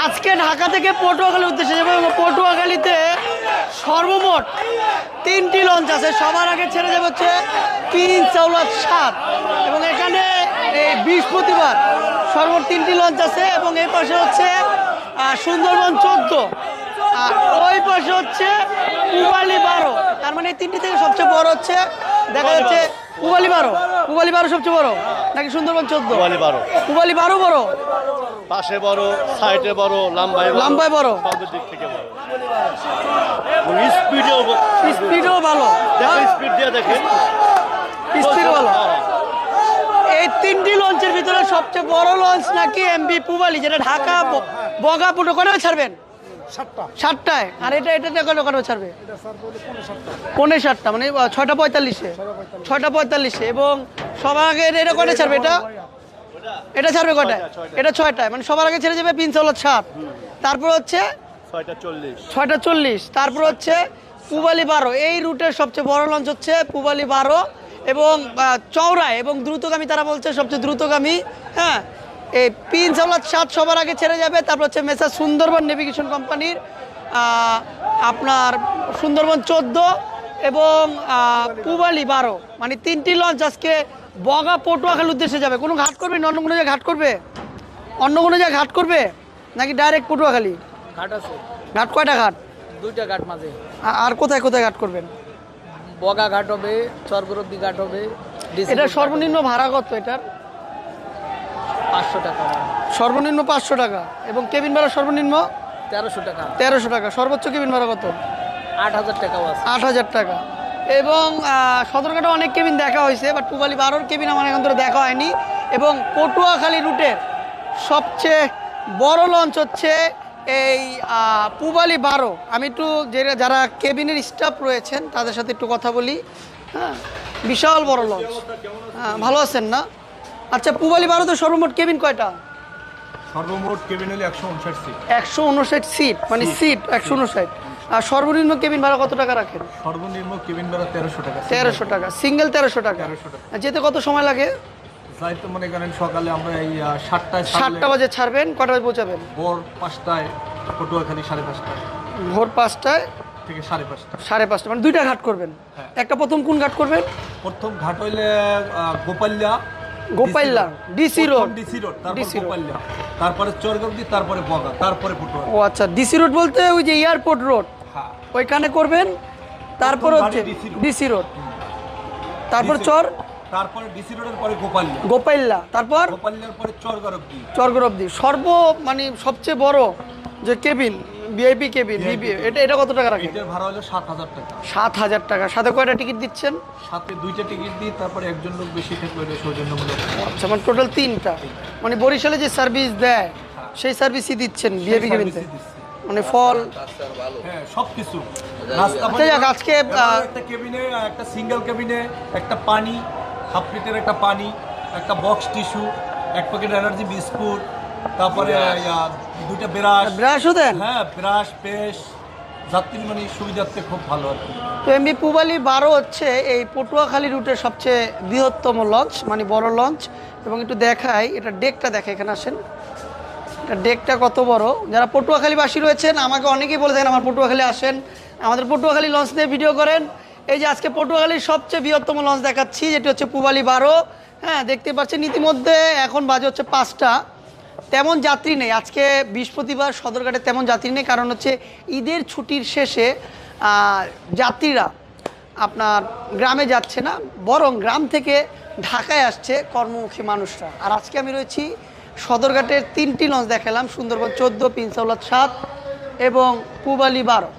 আজকে ঢাকা থেকে পটুয়াখালীর উদ্দেশ্যে যাবো এবং পটুয়াখালীতে সর্বমোট 3টি লঞ্চ আছে। সবার আগে ছেড়ে যাবে হচ্ছে প্রিন্স আওলাদ 7 এবং এখানে এই বৃহস্পতিবার সর্বমোট 3টি লঞ্চ আছে এবং এই পাশে হচ্ছে সুন্দরবন 14, আর ওই পাশে হচ্ছে পূবালী 12। তার মানে এই 3টি থেকে সবচেয়ে বড় হচ্ছে দেখা যাচ্ছে পূবালী 12 সবচেয়ে বড় নাকি সুন্দরবন 14? পূবালী 12 বড়, পাশে বড়, সাইডে বড়, লম্বায় বড়, সব দিক থেকে বড়। স্পিডও ভালো, স্পিড দিয়ে দেখেন, স্পিড ভালো। এই 3টি লঞ্চের ভিতরে সবচেয়ে বড় লঞ্চ নাকি এমবি পূবালী, যেটা ঢাকা বগা পটুয়াখালী ছাড়বেন 7টায়, আর এটা কখন ছাড়বে? 7:45, মানে 6:45 এবং সবার আগে এটা কটা ছাড়বে? এটা ছাড়বে কটায়? এটা 6টায়, মানে সবার আগে ছেড়ে যাবে প্রিন্স আওলাদ 7, তারপর হচ্ছে 6:40, তারপর হচ্ছে পূবালী 12। এই রুটের সবচেয়ে বড় লঞ্চ হচ্ছে পূবালী 12 এবং চওড়ায় এবং দ্রুতগামী, তারা বলছে সবচেয়ে দ্রুতগামী। হ্যাঁ, এই প্রিন্স আওলাদ 7 সবার আগে ছেড়ে যাবে, তারপর হচ্ছে মেসার সুন্দরবন নেভিগেশন কোম্পানির আপনার সুন্দরবন 14 এবং পূবালী 12, মানে 3টি লঞ্চ আজকে বগা পটুয়াখালীর উদ্দেশ্যে যাবে। কোনো ঘাট করবে না? অন্য কোনো জায়গায় ঘাট করবে? অন্য কোনো জায়গায় ঘাট করবে নাকি ডাইরেক্ট পটুয়াখালী? ঘাট আছে, ঘাট কয়টা ঘাট? 2টা ঘাট মাঝে। আর কোথায় কোথায় ঘাট করবেন? বগা ঘাট হবে, চরগরব্দি ঘাট হবে। এটা সর্বনিম্ন ভাড়া কত এটার? 500 টাকা, সর্বনিম্ন 500 টাকা এবং কেবিন ভাড়া সর্বনিম্ন 1300 টাকা, 1300 টাকা। সর্বোচ্চ কেবিন ভাড়া কত? 8000 টাকাও আছে। 8000 টাকা। এবং সদরঘাটে অনেক কেবিন দেখা হয়েছে, বাট পূবালী 12 কেবিন আমার এখন ধরে দেখা হয়নি। এবং পটুয়াখালী রুটের সবচেয়ে বড় লঞ্চ হচ্ছে এই পূবালী 12। আমি একটু যারা কেবিনের স্টাফ রয়েছেন তাদের সাথে একটু কথা বলি। হ্যাঁ, বিশাল বড় লঞ্চ। হ্যাঁ, ভালো আছেন না? আচ্ছা, পূবালী 12 তো সর্বমোট কেবিন কয়টা? সর্বমোট কেবিন হলে 159 সিট। 159 সিট, মানে সিট 159। আর সর্বনিম্ন কেবিন ভাড়া কত টাকা রাখেন? সর্বনিম্ন কেবিন ভাড়া 1300 টাকা। 1300 টাকা, সিঙ্গেল 1300 টাকা। 1300 টাকা। আর যেতে কত সময় লাগে? যাইতে মনে করেন সকালে আমরা এই 7টায় 7টা বাজে ছাড়বেন, কটা বাজে পৌঁছাবেন? ভোর 5টায়, পটুয়াখালী 5:30টায় ভোর 5টায় থেকে 5:30। 5:30, মানে 2টা ঘাট করবেন। হ্যাঁ। একটা প্রথম কোন ঘাট করবেন? প্রথম ঘাট হইলে গোপাল্লা, ডিসি রোড, তারপর গোপাল্লা, তারপরে চরগবদি, তারপরে বগা, তারপরে পটুয়াখালী। ও আচ্ছা, ডিসি রোড বলতে ওই যে এয়ারপোর্ট রোড, হ্যাঁ, ওইখানে করবেন। তারপর হচ্ছে ডিসি রোড, তারপর তারপরে ডিসি রোডের পরে গোপাল্লা, তারপর গোপাল্লার পরে চরগর অব্দি। মানে সবচেয়ে বড় যে কেবিন, ভিআইপি কেবিন, এটা কত টাকা রাখেন? এটার ভাড়া হলো 7000 টাকা। 7000 টাকা। সাথে কয়টা টিকিট দিচ্ছেন? সাথে 2টা টিকিট দিই, তারপরে একজন লোক বেশি থাকলে এটা সৌজন্যমূলক। আচ্ছা, মানে টোটাল 3টা। মানে বরিশালে যে সার্ভিস দেয় সেই সার্ভিসই দিচ্ছেন ভিআইপি কেবিনতে, মানে ফল, হ্যাঁ, সবকিছু। আচ্ছা, যাক, আজকে একটা কেবিনে, একটা সিঙ্গেল কেবিনে একটা পানি, হাফ লিটার একটা পানি, একটা box tissue, 1 packet energy biscuit, তারপরে 2টা ব্রাশও দেন? হ্যাঁ, ব্রাশ, পেস্ট, যাত্রী মানে সুবিধার্থে খুব ভালো আর কি। তো এমবি পূবালী 12 হচ্ছে এই পটুয়াখালী রুটের সবচেয়ে বৃহত্তম লঞ্চ, মানে বড় লঞ্চ। এবং একটু দেখাই, এটা ডেকটা দেখে, এখানে আসেন। এটা ডেকটা কত বড়। যারা পটুয়াখালীবাসী রয়েছেন, আমাকে অনেকেই বলে দেন আমার পটুয়াখালী আসেন, আমাদের পটুয়াখালী লঞ্চ নিয়ে ভিডিও করেন। এই যে আজকে পটুয়াখালীর সবচেয়ে বৃহত্তম লঞ্চ দেখাচ্ছি, যেটি হচ্ছে পূবালী 12। হ্যাঁ, দেখতে পাচ্ছেন ইতিমধ্যে এখন বাজে হচ্ছে 5টা। তেমন যাত্রী নেই আজকে, বৃহস্পতিবার সদরঘাটে তেমন যাত্রী নেই, কারণ হচ্ছে ঈদের ছুটির শেষে যাত্রীরা আপনার গ্রামে যাচ্ছে না, বরং গ্রাম থেকে ঢাকায় আসছে কর্মমুখী মানুষরা। আর আজকে আমি রয়েছি সদরঘাটের 3টি লঞ্চ দেখালাম, সুন্দরবন 14, প্রিন্স আওলাদ 7 এবং পূবালী 12।